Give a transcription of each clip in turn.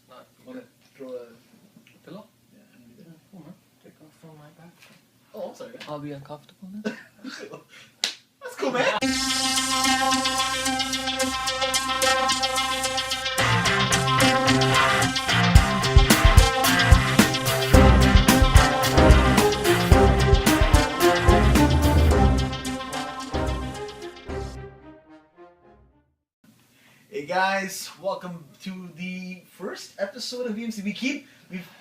not. Want to throw a Pillow? Yeah, I'm gonna do that. Cool, man. Take off from my back. Oh, I'm sorry. I'll be uncomfortable then. That's cool, man. Hey guys, welcome to the first episode of EMC.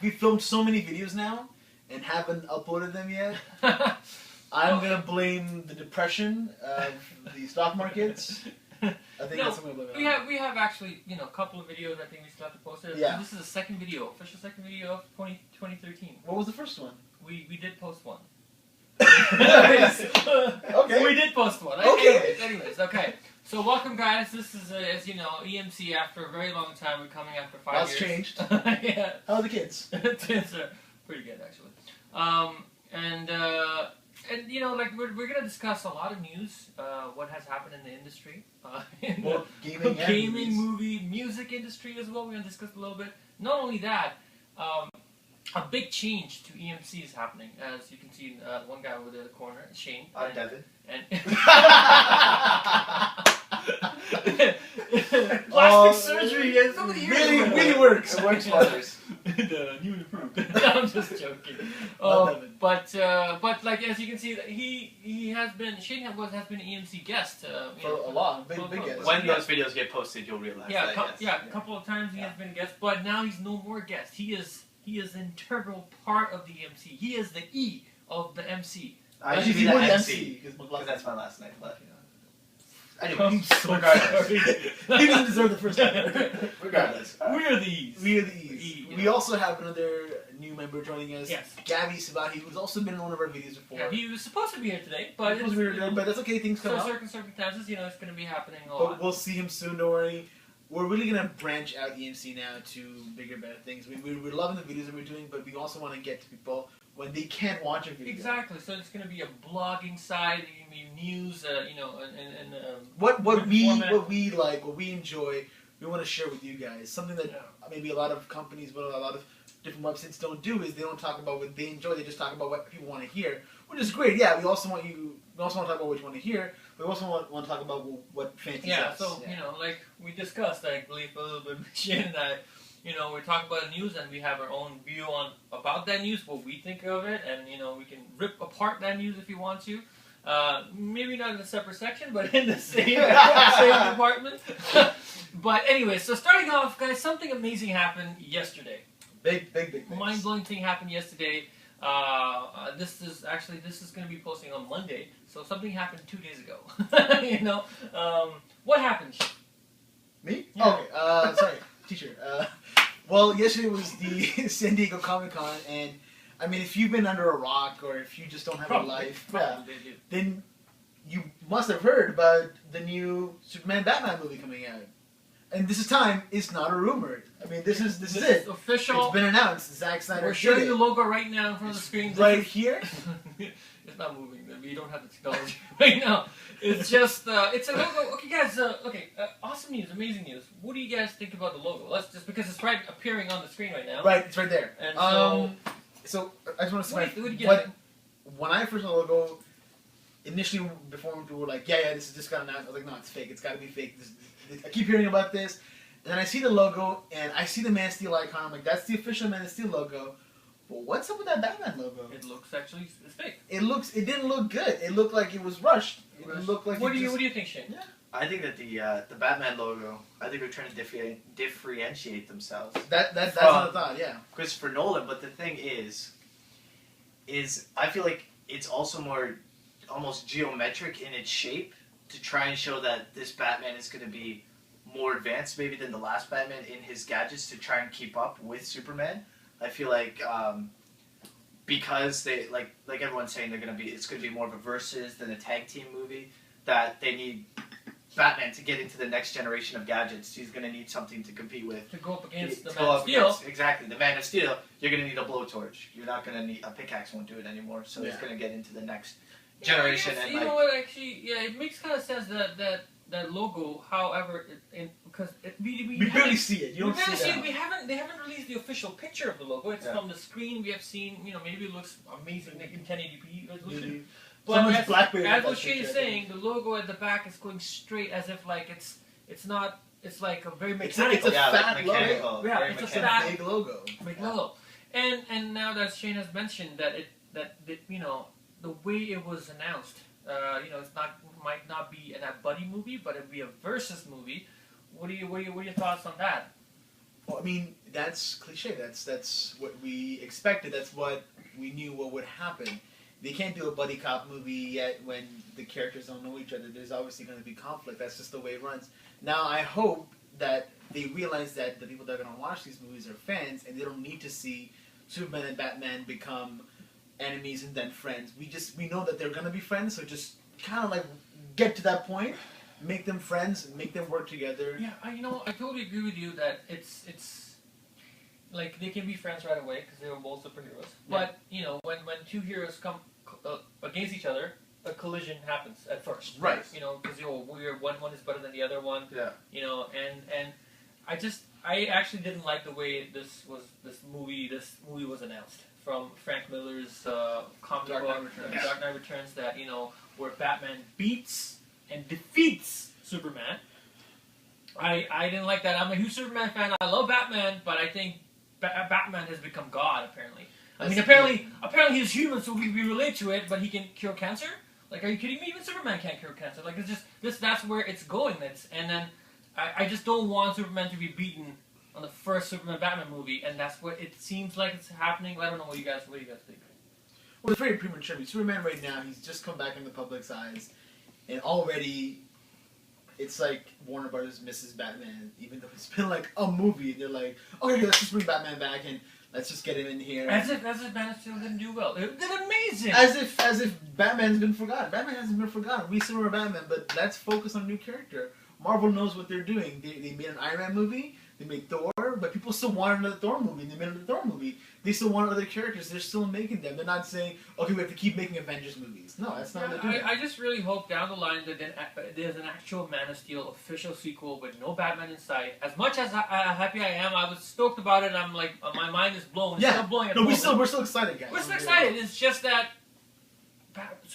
We've filmed so many videos now and haven't uploaded them yet. I'm gonna blame the depression of the stock markets. I think that's what I'm gonna blame. We have actually, a couple of videos I think we still have to post it. Yeah. This is the second video, official second video of 2013. What was the first one? We did post one. Okay. We did post one. Okay. Anyways, okay. So welcome guys. This is, as you know, EMC after a very long time. We're coming after 5 years. That's changed. Yeah. How are the kids? Kids are pretty good actually. And we're gonna discuss a lot of news. What has happened in the industry, in Well, the gaming, movie, music industry as well. We're gonna discuss a little bit. Not only that, a big change to EMC is happening. As you can see, one guy over there in the corner, Shane. I'm Devin. Plastic surgery is really works. It works wonders. The new improved. I'm just joking. But like as you can see, he has been Shane has been an EMC guest For a lot, big guest. When those videos get posted, you'll realize that. A couple of times he has been a guest, but now he's no more guest. He is an integral part of the EMC. He is the E of the MC. I should be the MC because that's my last name. But anyway, I'm so regardless, He doesn't deserve the first time. regardless, We're the E's. We are the E's. We also have another new member joining us. Yes. Gabby Sabahi, who's also been in one of our videos before. Yeah, he was supposed to be here today, but But that's okay, things come so out. certain circumstances, it's going to be happening a lot. But we'll see him soon, don't worry. We're really going to branch out EMC now to bigger, better things. We're loving the videos that we're doing, but we also want to get to people when they can't watch a video. Exactly. So it's going to be a blogging side, news, and what we format. like, what we enjoy, we want to share with you guys. Something that maybe a lot of companies, but a lot of different websites don't do is they don't talk about what they enjoy. They just talk about what people want to hear, which is great. Yeah, we also want to talk about what you want to hear. But we also want to talk about what fancy Yeah, says. so, like we discussed, I believe a little bit, Shane and I, we talk about the news and we have our own view about that news, what we think of it, and, we can rip apart that news if you want to. Maybe not in a separate section, but in the same department. But anyway, so starting off, guys, something amazing happened yesterday. Big things. Mind-blowing thing happened yesterday. This is going to be posting on Monday, so something happened 2 days ago. What happened? Me? Yeah. Okay. Sorry, teacher. Well, yesterday was the San Diego ComicCom, and I mean, if you've been under a rock or if you just don't have a life, then you must have heard about the new Superman Batman movie coming out. And this time, it's not a rumor. I mean, this is it. Official. It's been announced. Zack Snyder. We're showing the logo right now in front of the screen. Right here. It's not moving. We don't have the technology right now. It's just it's a logo. Okay, guys. Awesome news, amazing news. What do you guys think about the logo? Because it's right appearing on the screen right now. Right, it's right there. And so I just want to say, what do you get? When I first saw the logo, initially before people were like, yeah, this is just got announced. I was like, no, it's fake. It's got to be fake. I keep hearing about this, and then I see the logo and I see the Man of Steel icon. I'm like, that's the official Man of Steel logo. But what's up with that Batman logo? It looks actually it's fake. It didn't look good. It looked like it was rushed. It looked like. What do you think, Shane? Yeah. I think that the Batman logo, I think they're trying to differentiate themselves. That's what I thought. Yeah. Christopher Nolan, but the thing is I feel like it's also more almost geometric in its shape to try and show that this Batman is going to be more advanced maybe than the last Batman in his gadgets to try and keep up with Superman. I feel like because they like everyone's saying it's going to be more of a versus than a tag team movie, that they need Batman to get into the next generation of gadgets. He's going to need something to compete with. To go up against the Man of Steel. Exactly, the Man of Steel. You're going to need a blowtorch. You're not going to need a pickaxe. Won't do it anymore. So it's going to get into the next generation. You know what? Actually, it makes kind of sense that that logo. However, because We barely see it. You we don't barely see see that. it. They haven't released the official picture of the logo. It's Yeah. from the screen. We have seen, maybe it looks amazing like in 1080p resolution. Maybe. But Someone's as blackberry as that O'Shea is picture, I saying, the logo at the back is going straight as if like it's not. It's like a very It's mechanical. a Yeah, like fat logo. mechanical. Yeah, very it's a It's a fat- big logo. big logo. And now that Shane has mentioned that the way it was announced, it's might not be a buddy movie, but it'd be a versus movie. What are your thoughts on that? Well, I mean, that's cliche. That's what we expected. That's what we knew what would happen. They can't do a buddy cop movie yet when the characters don't know each other. There's obviously going to be conflict. That's just the way it runs. Now, I hope that they realize that the people that are going to watch these movies are fans, and they don't need to see Superman and Batman become enemies and then friends. We know that they're going to be friends, so just kind of like get to that point, make them friends, and make them work together. Yeah, I totally agree with you that it's like they can be friends right away because they were both superheroes. Yeah. But when two heroes come against each other, a collision happens at first. Right. Because one is better than the other one. Yeah. And I actually didn't like the way this movie was announced from Frank Miller's comic Dark book Knight Returns. Dark Knight Returns, that where Batman beats and defeats Superman. I didn't like that. I'm a huge Superman fan. I love Batman, but I think Batman has become God apparently. I mean, apparently he's human, so we relate to it, but he can cure cancer? Like, are you kidding me? Even Superman can't cure cancer. Like, it's just that's where it's going. And then I just don't want Superman to be beaten on the first Superman Batman movie, and that's what it seems like it's happening. I don't know what you guys think. Well, it's very premature. I mean, Superman right now, he's just come back in the public's eyes, and already it's like Warner Brothers misses Batman, even though it's been like a movie. They're like, okay, let's just bring Batman back and let's just get him in here. As if Man of Steel didn't do well. It did amazing. As if Batman's been forgotten. Batman hasn't been forgotten. We still remember Batman, but let's focus on a new character. Marvel knows what they're doing. They made an Iron Man movie. They made Thor, but people still want another Thor movie. They made another Thor movie. They still want other characters. They're still making them. They're not saying, okay, we have to keep making Avengers movies. No, that's not what they're doing. I just really hope down the line that there's an actual Man of Steel official sequel with no Batman in sight. As much as happy I am, I was stoked about it. I'm like, my mind is blown. It's still blowing at the moment. We're still excited, guys. We're still excited. It's just that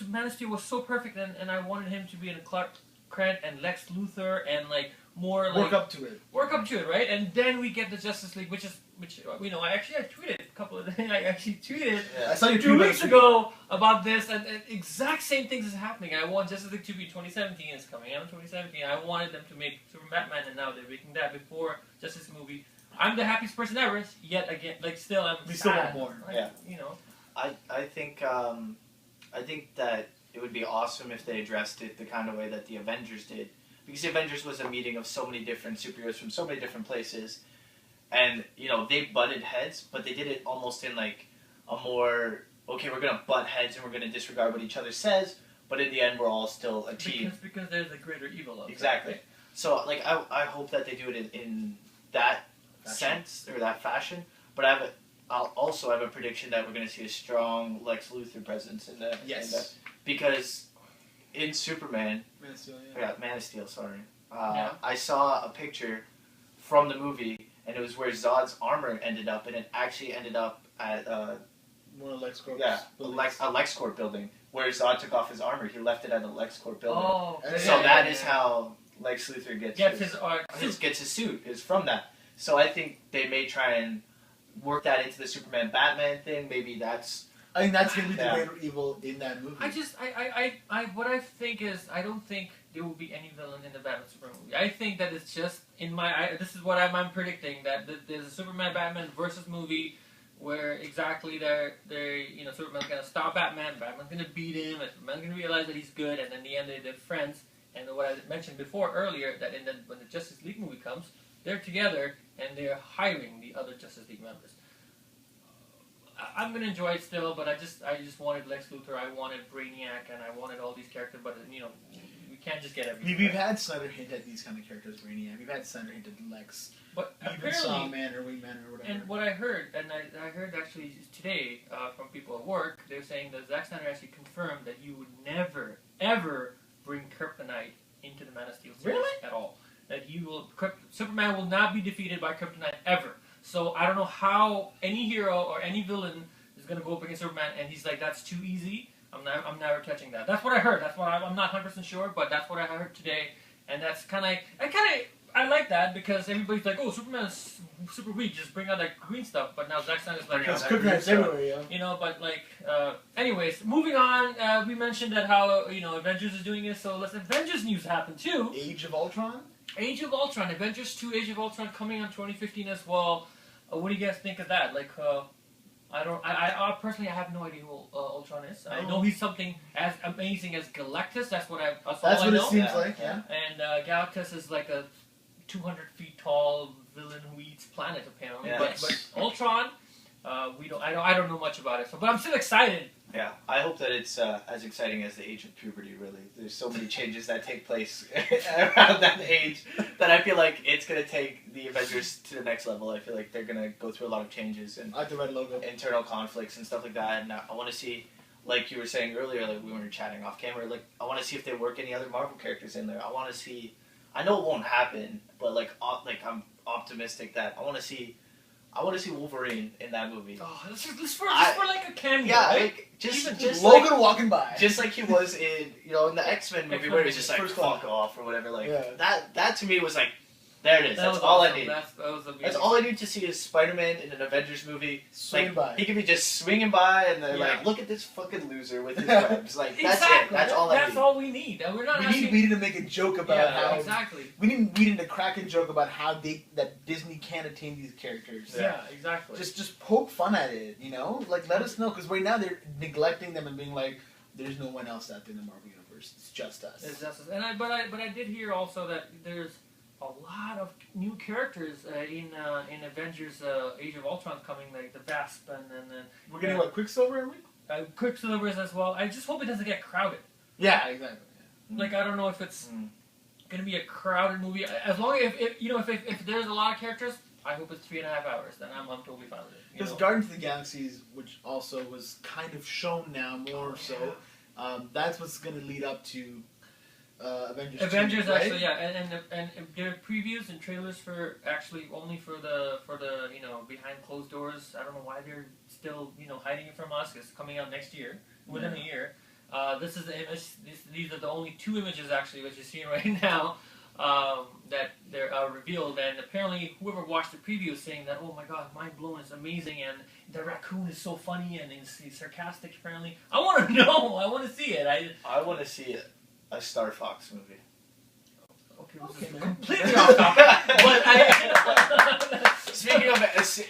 Man of Steel was so perfect, and I wanted him to be in Clark Kent and Lex Luthor and like more like work up to it, right? And then we get the Justice League, which I tweeted a couple of days. I actually tweeted I saw you 2 weeks ago about this, and exact same things is happening. I want Justice League to be 2017 is coming out in 2017. I wanted them to make Superman Batman, and now they're making that before Justice League movie. I'm the happiest person ever. Yet again, like still, I'm We sad. still want more. Like, Yeah. I think that it would be awesome if they addressed it the kind of way that the Avengers did. Because the Avengers was a meeting of so many different superheroes from so many different places. And, they butted heads, but they did it almost in like a more, okay, we're going to butt heads and we're going to disregard what each other says, but in the end we're all still a team. Because there's a greater evil of Exactly. Right? So, like, I hope that they do it in that sense, or that fashion, but I'll also have a prediction that we're going to see a strong Lex Luthor presence in the... Yes. Because in Superman... Man of Steel, Man of Steel, sorry. Yeah. I saw a picture from the movie, and it was where Zod's armor ended up, and it actually ended up at One of LexCorp's a LexCorp building, where Zod took off his armor. He left it at a LexCorp building. Oh, So that is how Lex Luthor gets his suit, is from that. So I think they may try and work that into the Superman Batman thing. Maybe that's... I think that's going to be the greater evil in that movie. What I think is, I don't think there will be any villain in the Batman Superman movie. I think that it's just, this is what I'm predicting, that there's a Superman Batman versus movie where exactly Superman's going to stop Batman's going to beat him, and Superman's going to realize that he's good, and in the end they're friends. And what I mentioned before earlier, that when the Justice League movie comes, they're together and they're hiring the other Justice League members. I'm gonna enjoy it still, but I just wanted Lex Luthor, I wanted Brainiac, and I wanted all these characters. But we can't just get everything. We've had Snyder hint at these kind of characters, Brainiac. We've had Snyder hint at Lex. But even apparently, Sawman or Wingman or whatever. And what I heard, and I heard actually today from people at work, they're saying that Zack Snyder actually confirmed that you would never, ever bring Kryptonite into the Man of Steel series. Superman will not be defeated by kryptonite ever. So I don't know how any hero or any villain is going to go up against Superman, and he's like, that's too easy. I'm never touching that. That's what I heard. That's what I'm not 100% sure, but that's what I heard today. And that's I like that because everybody's like, oh, Superman's super weak. Just bring out that green stuff. But now Zack Snyder's like, Because kryptonite's everywhere, yeah. you know. But like, anyways, moving on. We mentioned that how Avengers is doing it. So let's Avengers news happen too. Age of Ultron. Age of Ultron, Avengers 2, Age of Ultron coming on 2015 as well. What do you guys think of that? Like, I personally I have no idea who Ultron is. I know he's something as amazing as Galactus. That's what That's all what I know. it seems like, yeah. And Galactus is like a 200 feet tall villain who eats planets apparently. Yeah. But Ultron, I don't know much about it. So, but I'm still excited. Yeah, I hope that it's as exciting as the age of puberty, really. There's so many changes that take place around that age that I feel like it's going to take the Avengers to the next level. I feel like they're going to go through a lot of changes and I like the red logo. internal conflicts and stuff like that. And I want to see, like you were saying earlier, like we were chatting off camera, like I want to see if they work any other Marvel characters in there. I want to see, I know it won't happen, but like I'm optimistic that I want to see Wolverine in that movie. Oh, just for like a cameo. Yeah, right? like, just Logan like, walking by. just like he was in in the X-Men movie where he was just like First fuck off or whatever. Like Yeah. that to me was like, there it is. That's was all awesome. I need. That was amazing. That's all I need to see is Spider-Man in an Avengers movie. Swinging by. He could be just swinging by and they're Yeah. like, look at this fucking loser with his webs. Like that's Exactly. it. That's all I need. That's all we need. And we're not We asking. need Whedon to make a joke about yeah, how exactly. we need Whedon to crack a joke about how that Disney can't attain these characters. Yeah, exactly. Just poke fun at it, Like let us know because right now they're neglecting them and being like, there's no one else out there in the Marvel universe. It's just us. It's just, and but I did hear also that there's a lot of new characters in Avengers Age of Ultron coming, like the Wasp and then We're getting what, Quicksilver, are we? Quicksilver as well. I just hope it doesn't get crowded. Yeah, exactly. Like I don't know if it's gonna be a crowded movie. As long as if there's a lot of characters, I hope it's 3.5 hours. Then I'm totally fine with it. Because Guardians of the Galaxies, which also was kind of shown now more so, that's what's going to lead up to Avengers. Avengers 2, right? actually, yeah, and there are previews and trailers for actually only for the behind closed doors. I don't know why they're still hiding it from us. It's coming out next year, within a year. This is the image. These are the only 2 images actually that you're seeing right now that they're revealed. And apparently, whoever watched the preview is saying that, oh my god, mind blown, it's amazing, and the raccoon is so funny and he's sarcastic. Apparently, I want to know. I want to see it. I want to see a Star Fox movie. Okay, man. completely off topic. But Speaking of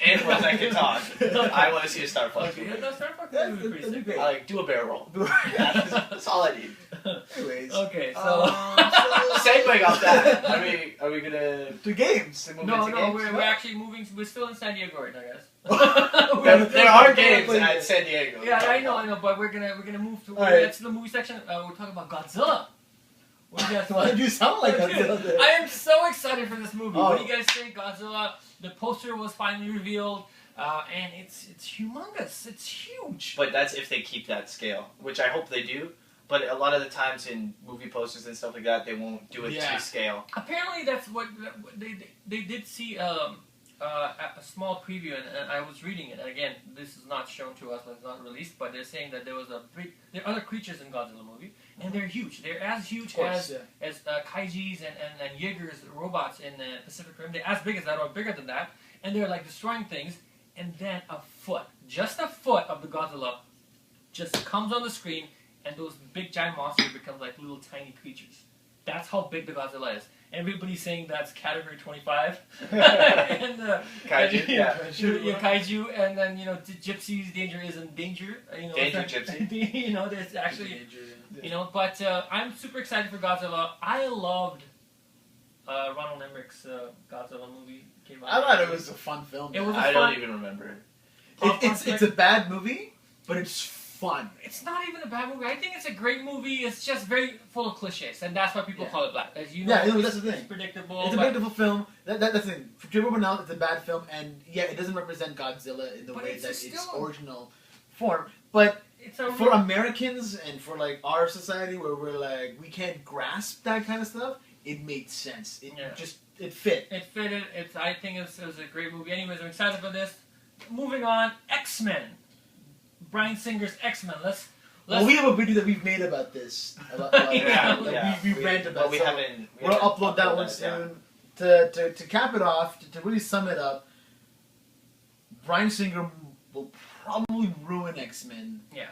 animals that can talk, I want to see a Star Fox movie. Yeah, Star Fox That's movie would be pretty sick. great. I like do a barrel roll. That's all I need. Anyways. Okay, so Segueing off that, are we gonna The games. move no, into games? we're actually moving. We're still in San Diego right now, guys. There are games at San Diego. Yeah, I know, but we're gonna move to Alright. that's the movie section. We're talking about Godzilla. What do you guys Why did you sound like that? I am so excited for this movie. Oh. What do you guys think? Godzilla. The poster was finally revealed, and it's humongous. It's huge. But that's if they keep that scale, which I hope they do. But a lot of the times in movie posters and stuff like that, they won't do it to scale. Apparently, that's what they did see a small preview, and I was reading it. And again, this is not shown to us; it's not released. But they're saying that there are other creatures in Godzilla movie, and they're huge. They're as huge as Kaijis and Jaegers robots in the Pacific Rim. They're as big as that, or bigger than that, and they're like destroying things. And then just a foot of the Godzilla, just comes on the screen. And those big giant monsters become like little tiny creatures. That's how big the Godzilla is. Everybody's saying that's category 25. and Kaiju, yeah. Kaiju, and then Gypsy's danger isn't danger. Danger Gypsy. There's actually But I'm super excited for Godzilla. I loved Ronald Emmerich's Godzilla movie. Came out. I thought it was a fun film. It was I don't even remember it. It's a bad movie, but it's fun. It's not even a bad movie. I think it's a great movie. It's just very full of cliches, and that's why people call it black. As you know, that's the thing. It's predictable. It's a predictable film. That's the thing. For everyone else, it's a bad film, and it doesn't represent Godzilla in the way that its original form. But for Americans and for like our society, where we're like we can't grasp that kind of stuff, it made sense. It just it fit. It fitted. I think it was a great movie. Anyways, I'm excited for this. Moving on, X-Men. Bryan Singer's X-Men. Let's Well, we have a video that we've made about this. We rant about. But we so haven't. We'll upload that one soon. To cap it off, to really sum it up, Bryan Singer will probably ruin X-Men. Yeah.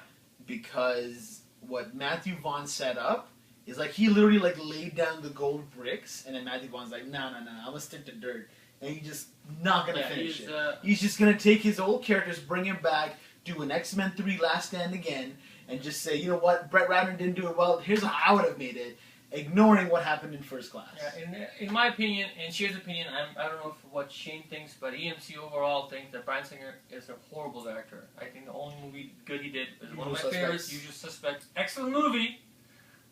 Because what Matthew Vaughn set up is like he literally like laid down the gold bricks, and then Matthew Vaughn's like, no, I'm gonna stick to dirt, and he's just not gonna finish it. He's just gonna take his old characters, bring him back, do an X-Men 3 Last Stand again, and just say, you know what, Brett Ratner didn't do it well. Here's how I would have made it, ignoring what happened in First Class. Yeah, in my opinion, and Shear's opinion, I don't know what Shane thinks, but EMC overall thinks that Bryan Singer is a horrible director. I think the only movie good he did is one of my favorites, Usual Suspects. Excellent movie.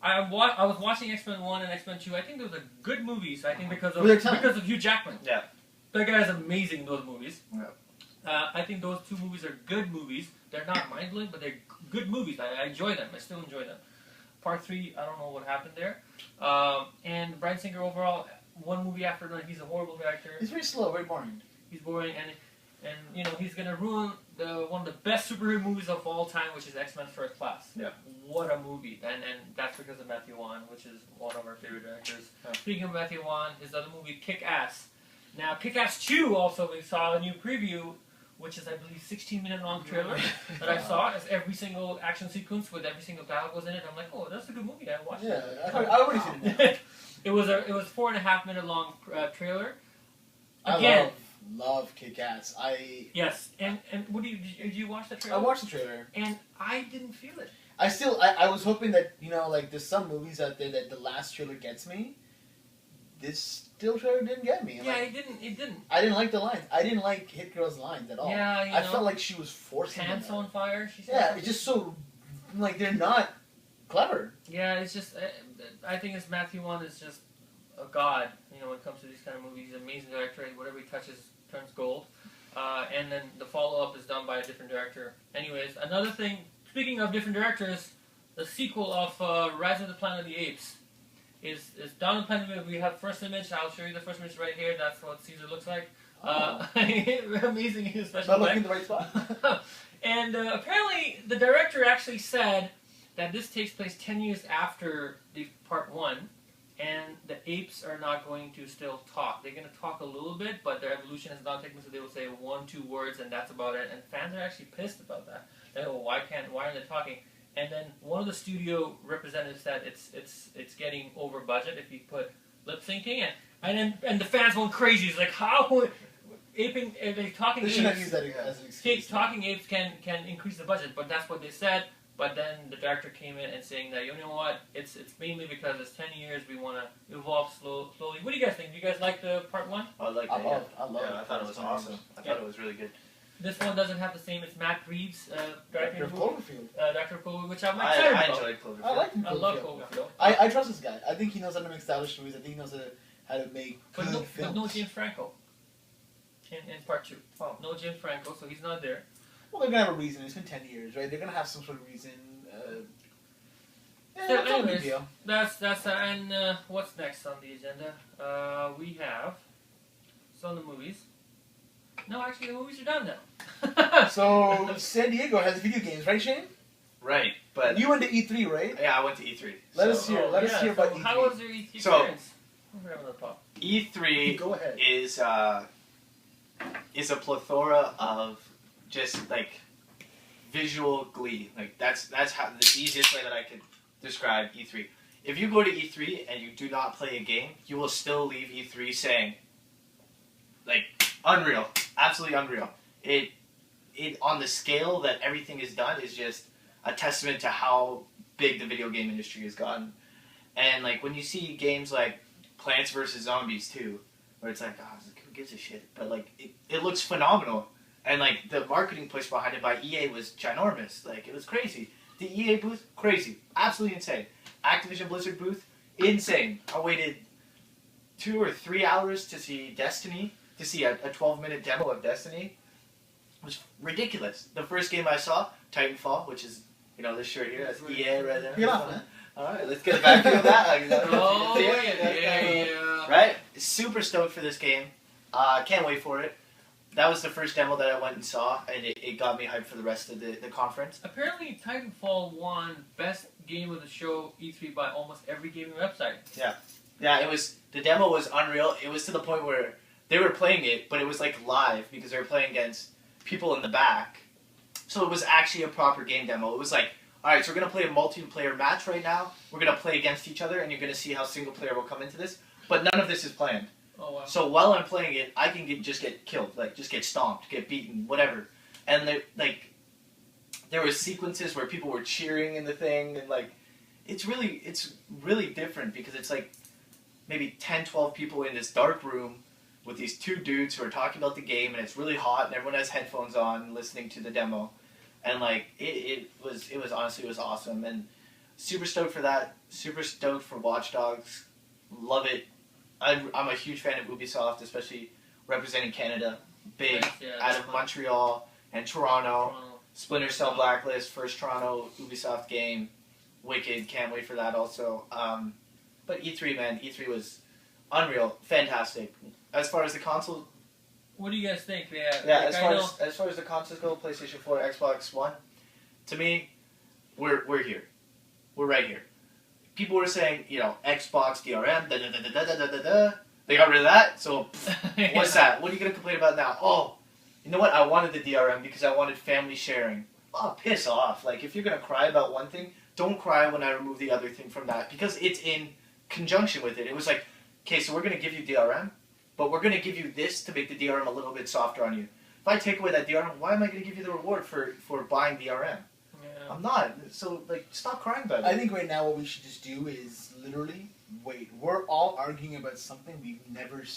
I was watching X-Men 1 and X-Men 2. I think those are good movies. I think because of Hugh Jackman. Yeah. That guy is amazing in those movies. Yeah. I think those two movies are good movies. They're not mind-blowing, but they're good movies. I enjoy them. I still enjoy them. Part 3, I don't know what happened there. And Bryan Singer overall, one movie after another, he's a horrible director. He's very slow, very boring. He's boring, and you know he's gonna ruin one of the best superhero movies of all time, which is X-Men First Class. Yeah. What a movie! And that's because of Matthew Vaughn, which is one of our favorite directors. Yeah. Speaking of Matthew Vaughn, his other movie, Kick-Ass. Now, Kick-Ass 2 also, we saw a new preview, which is, I believe, 16-minute long trailer that I saw. It's every single action sequence with every single dialogue was in it. I'm like, oh, that's a good movie. I watched it. Yeah, I already seen it. It was 4.5 minute long trailer. Again, I love Kick-Ass. Yes, and what did you watch the trailer? I watched the trailer, and I didn't feel it. I was hoping that, you know, like there's some movies out there that the last trailer gets me. This still trailer didn't get me. Yeah, it didn't. I didn't like the lines. I didn't like Hit Girl's lines at all. Yeah, I felt like she was forcing pants on fire. She said yeah, it's just so like they're not clever. Yeah, it's just I think it's Matthew Vaughn is just a god. You know, when it comes to these kind of movies, he's an amazing director. Whatever he touches turns gold. And then the follow-up is done by a different director. Anyways, another thing. Speaking of different directors, the sequel of Rise of the Planet of the Apes is Dawn of the Planet of the Apes. We have first image. I'll show you the first image right here. That's what Caesar looks like. Amazing, especially. Not looking in the right spot. And apparently, the director actually said that this takes place 10 years after the part 1, and the apes are not going to still talk. They're going to talk a little bit, but their evolution has not taken place, so they will say 1-2 words, and that's about it. And fans are actually pissed about that. They go, why aren't they talking? And then one of the studio representatives said it's getting over budget if you put lip syncing, and the fans went crazy. It's like, how aping talking they apes? Should not use that as an excuse. Talking apes can increase the budget, but that's what they said. But then the director came in and saying that, you know what, it's mainly because it's 10 years, we want to evolve slowly. What do you guys think? Do you guys like the part 1? I like it. I love it. I thought it was awesome. I thought it was really good. This one doesn't have the same. It's Matt Reeves, Director of Cloverfield. Director of Cloverfield, which I'm excited about. I enjoyed Cloverfield. I like Cloverfield. I love Cloverfield. I trust this guy. I think he knows how to make stylish movies. I think he knows how to make good films. But no James Franco in part 2. Oh. No James Franco, so he's not there. Well, they're going to have a reason. It's been 10 years, right? They're going to have some sort of reason. So anyways, that's and what's next on the agenda? We have some of the movies. No, actually, the movies are done now. So San Diego has video games, right, Shane? Right, but you went to E3, right? Yeah, I went to E3. Let us hear about E3. How was your E3 experience? E3 Go ahead. is a plethora of just like visual glee. Like that's how the easiest way that I could describe E3. If you go to E3 and you do not play a game, you will still leave E3 saying, like, unreal, absolutely unreal. It on the scale that everything is done is just a testament to how big the video game industry has gotten. And like when you see games like Plants vs Zombies 2, where it's like, oh, who gives a shit? But like it looks phenomenal. And like the marketing push behind it by EA was ginormous. Like it was crazy. The EA booth, crazy. Absolutely insane. Activision Blizzard booth, insane. I waited 2 or 3 hours to see Destiny, to see a 12-minute demo of Destiny. It was ridiculous. The first game I saw, Titanfall, which is, you know, this shirt here, that's EA right there. Get off, man. Alright, let's get back to that. Oh, yeah. Right? Super stoked for this game. Can't wait for it. That was the first demo that I went and saw, and it got me hyped for the rest of the conference. Apparently, Titanfall won Best Game of the Show E3 by almost every gaming website. Yeah, it was, the demo was unreal. It was to the point where they were playing it, but it was like live because they were playing against people in the back. So it was actually a proper game demo. It was like, alright, so we're going to play a multiplayer match right now. We're going to play against each other, and you're going to see how single player will come into this. But none of this is planned. Oh, wow. So while I'm playing it, I can just get killed, like just get stomped, get beaten, whatever. And there were sequences where people were cheering in the thing, and like it's really different because it's like maybe 10, 12 people in this dark room with these two dudes who are talking about the game, and it's really hot, and everyone has headphones on listening to the demo, and like it was honestly, it was awesome, and super stoked for that. Super stoked for Watch Dogs. Love it. I'm a huge fan of Ubisoft, especially representing Canada. Big, out of Montreal and Toronto. Splinter Cell Blacklist, first Toronto Ubisoft game. Wicked, can't wait for that also. But E3, man, E3 was unreal, fantastic. As far as the console... What do you guys think? Yeah, as far as the consoles go, PlayStation 4, Xbox One, to me, we're here. We're right here. People were saying, Xbox DRM, da-da-da-da-da-da-da-da. They got rid of that, so what's that? What are you going to complain about now? Oh, you know what? I wanted the DRM because I wanted family sharing. Oh, piss off. Like, if you're going to cry about one thing, don't cry when I remove the other thing from that because it's in conjunction with it. It was like, okay, so we're going to give you DRM, but we're going to give you this to make the DRM a little bit softer on you. If I take away that DRM, why am I going to give you the reward for buying DRM? I'm not. So, like, stop crying about it. I think right now what we should just do is literally wait. We're all arguing about something we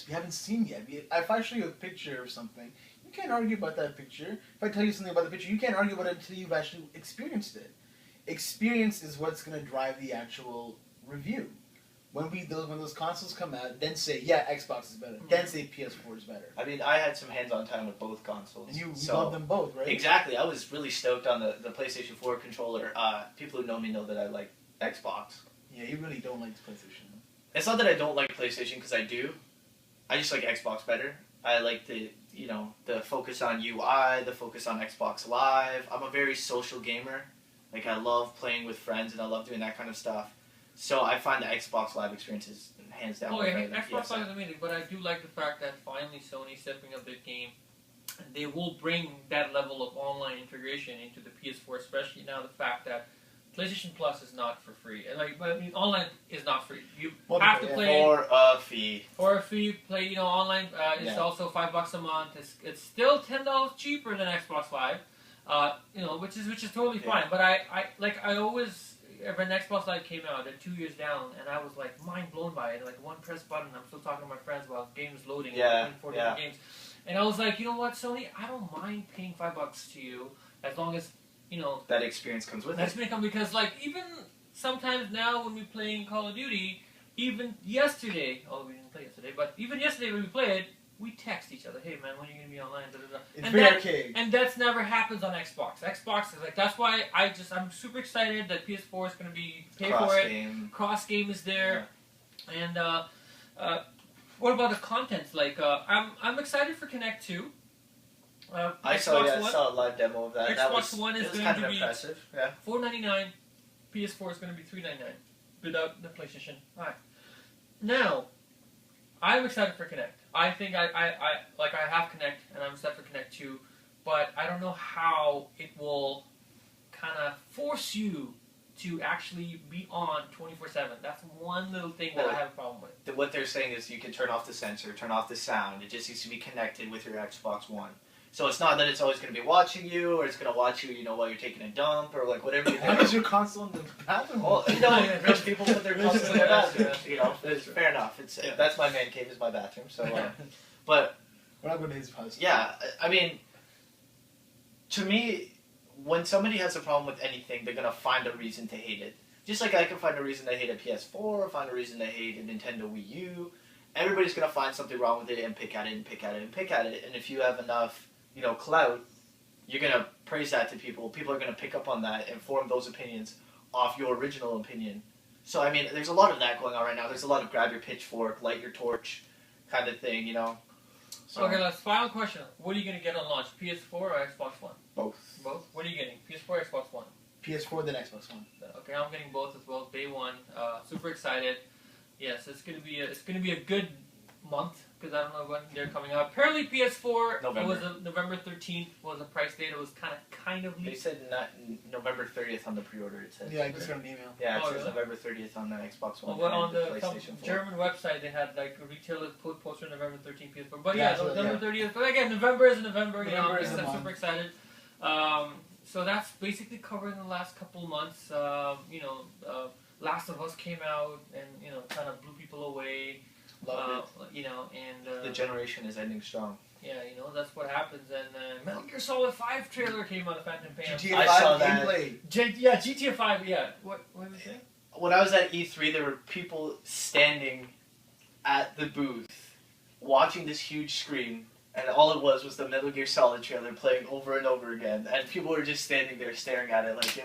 haven't seen yet. If I show you a picture of something, you can't argue about that picture. If I tell you something about the picture, you can't argue about it until you've actually experienced it. Experience is what's going to drive the actual review. When those consoles come out, then say, yeah, Xbox is better. Then say PS4 is better. I mean, I had some hands-on time with both consoles. And you love them both, right? Exactly. I was really stoked on the PlayStation 4 controller. People who know me know that I like Xbox. Yeah, you really don't like PlayStation. It's not that I don't like PlayStation, because I do. I just like Xbox better. I like the focus on UI, the focus on Xbox Live. I'm a very social gamer. Like, I love playing with friends, and I love doing that kind of stuff. So I find the Xbox Live experience is hands down. Oh yeah, Xbox Live is amazing, but I do like the fact that finally Sony's stepping up their game. And they will bring that level of online integration into the PS4, especially now the fact that PlayStation Plus is not for free. And online is not free. You have to play for a fee. For a fee, play online. It's also $5 a month. It's still $10 cheaper than Xbox Live. Which is totally fine. But I always. When Xbox Live came out, 2 years down, and I was like mind blown by it. Like one press button, I'm still talking to my friends about games loading, different games, and I was like, you know what, Sony, I don't mind paying $5 to you as long as that experience comes with it. Because even sometimes now when we're playing Call of Duty, even yesterday, we didn't play yesterday, but even yesterday when we played, we text each other, hey man, when are you going to be online? Da, da, da. It's very archaic. And that's never happens on Xbox. Xbox is like, that's why I'm super excited that PS4 is going to be pay for it. Cross game is there. Yeah. And what about the content? Like, I'm excited for Kinect 2. I saw a live demo of that. Xbox One is going to be impressive. Yeah. $499. PS4 is going to be $399 without the PlayStation. All right. Now, I'm excited for Kinect. I think I have Kinect, and I'm set for Kinect 2, but I don't know how it will kind of force you to actually be on 24/7. That's one little thing that I have a problem with. What they're saying is you can turn off the sensor, turn off the sound. It just needs to be connected with your Xbox One. So it's not that it's always going to be watching you, or it's going to watch you, while you're taking a dump, or like whatever you're doing. Why is your console in the bathroom? Well, rich people put their consoles in their bathroom. It's fair enough. That's my man cave is my bathroom. So, but we're not going to his house. Yeah, I mean, to me, when somebody has a problem with anything, they're going to find a reason to hate it. Just like I can find a reason to hate a PS4, find a reason to hate a Nintendo Wii U. Everybody's going to find something wrong with it and pick at it and pick at it and pick at it. And if you have enough clout, you're going to praise that to people. People are going to pick up on that and form those opinions off your original opinion. So I mean, there's a lot of that going on right now. There's a lot of grab your pitchfork, light your torch, kind of thing, you know. So, Okay, last final question. What are you going to get on launch? PS4 or Xbox One? Both. Both? What are you getting? PS4 or Xbox One? PS4, then Xbox One. Okay, I'm getting both as well. Day one. Super excited. Yes, it's going to be a good month because I don't know when they're coming out. Apparently, PS4 November. was November 13th was a price date. It was kind of They leaked. said not November 30th on the pre-order. It says. Yeah, I just got an email. Yeah, it Oh, says really? November 30th on the Xbox One. Well, and on the some PlayStation 4. German website, they had like a retailer poster November 13th PS4. But Yeah, yeah, so, November 30th. But again, November is November. You know, November I'm is just the I'm month. super excited. So that's basically covering the last couple of months. Last of Us came out and kind of blew people away. Love it. The generation is ending strong. Yeah, that's what happens. And Metal Gear Solid 5 trailer came out of Phantom Pain. GTA I 5 saw that. gameplay. GTA 5. Yeah. What was it saying? When I was at E3, there were people standing at the booth watching this huge screen, and all it was the Metal Gear Solid trailer playing over and over again, and people were just standing there staring at it like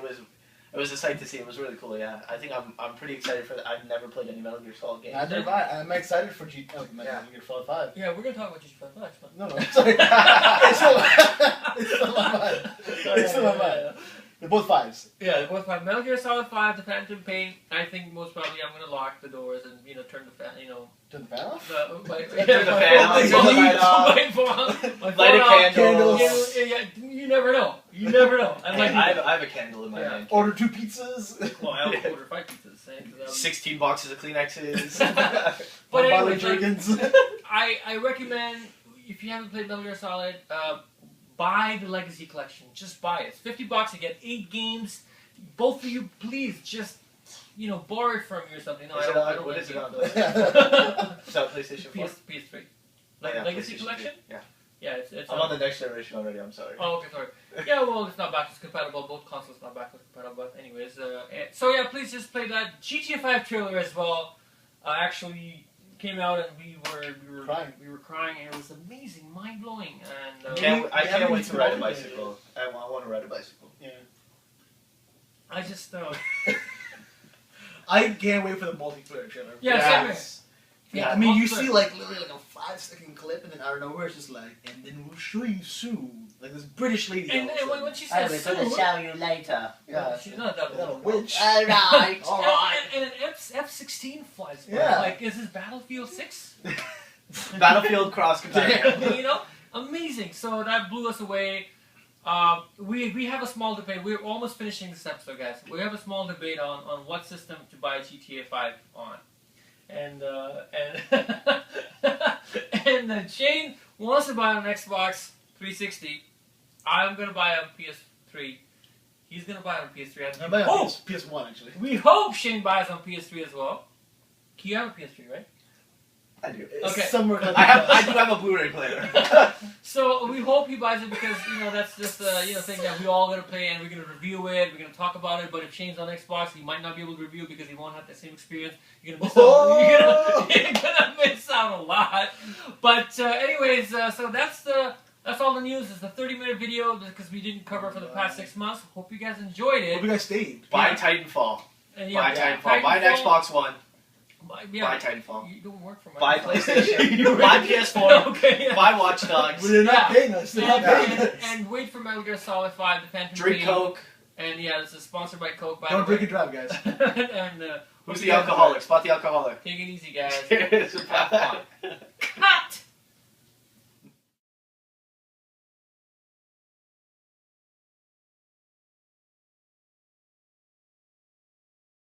it was a sight to see. It was really cool. Yeah, I think I'm pretty excited for that. I've never played any Metal Gear Solid games. I'm excited for Metal Yeah. Gear Solid 5. Yeah, we're gonna talk about GTA 5 next month. No, sorry. It's still my mind. It's still my mind. They're both 5s. Yeah, they're both 5. Metal Gear Solid 5, the Phantom Pain. I think most probably I'm gonna lock the doors and turn the fan. Turn the fan off? Turn the fan off, turn the light off, light a candle. You never know. You never know. I have a candle in my hand. Order 2 pizzas. Well, I don't order 5 pizzas. 16 boxes of Kleenexes. But One bottle anyway, of Jergens. I recommend, if you haven't played Metal Gear Solid, buy the Legacy Collection. Just buy it. It's $50. You get 8 games. Both of you, please, just borrow it from me or something. No, I don't what like is it it. on? Is that PlayStation 4? PS3. Yeah, Legacy PlayStation Collection? 3. Yeah. Yeah, it's I'm on the next generation already, I'm sorry. Oh, okay, sorry. Yeah, well, it's not backwards compatible. Both consoles not backwards compatible. But anyways, so yeah, please just play that GTA 5 trailer as well. Actually came out and we were crying, and it was amazing, mind blowing, and I can't wait to ride a bicycle. I want to ride a bicycle. Yeah. I just I can't wait for the multiplayer trailer. yeah, same here. Yeah, I mean, you see literally a 5-second clip, and then out of nowhere it's just like, and then we'll show you soon. Like this British lady. And when she says soon, show you later. yeah, she's not that a old. witch. Alright. And an F-16 flies by. Yeah. Like, is this Battlefield 6? Battlefield Cross Compatible. Amazing. So that blew us away. We have a small debate. We're almost finishing this episode, guys. We have a small debate on what system to buy GTA 5 on. And Shane wants to buy an Xbox 360. I'm gonna buy a PS3. He's gonna buy it on PS3. I'm buying PS1 actually. We hope Shane buys on PS3 as well. You have a PS3, right? I do. Okay. Somewhere I do have a Blu-ray player. So we hope he buys it because that's just thing that we all gonna play and we're gonna review it. We're gonna talk about it. But if Shane's on Xbox, he might not be able to review it because he won't have the same experience. You're gonna miss out. You're gonna miss out a lot. But anyways, so that's all the news. It's a 30-minute video because we didn't cover it for the past 6 months. Hope you guys enjoyed it. Hope you guys stayed. Buy Titanfall. And Buy Titanfall. Buy an Xbox One. Buy Titanfall. You don't work for my Buy PlayStation. Buy PS4. Okay. Yeah. Buy Watch Dogs. They're not paying us. They're not paying us. And wait for Metal Gear Solid 5, the Phantom Drink Pain. Coke. And yeah, this is sponsored by Coke. By Don't the way. drink and drive, guys. And Who's the alcoholic? Spot the alcoholic. take it easy, guys. Have fun.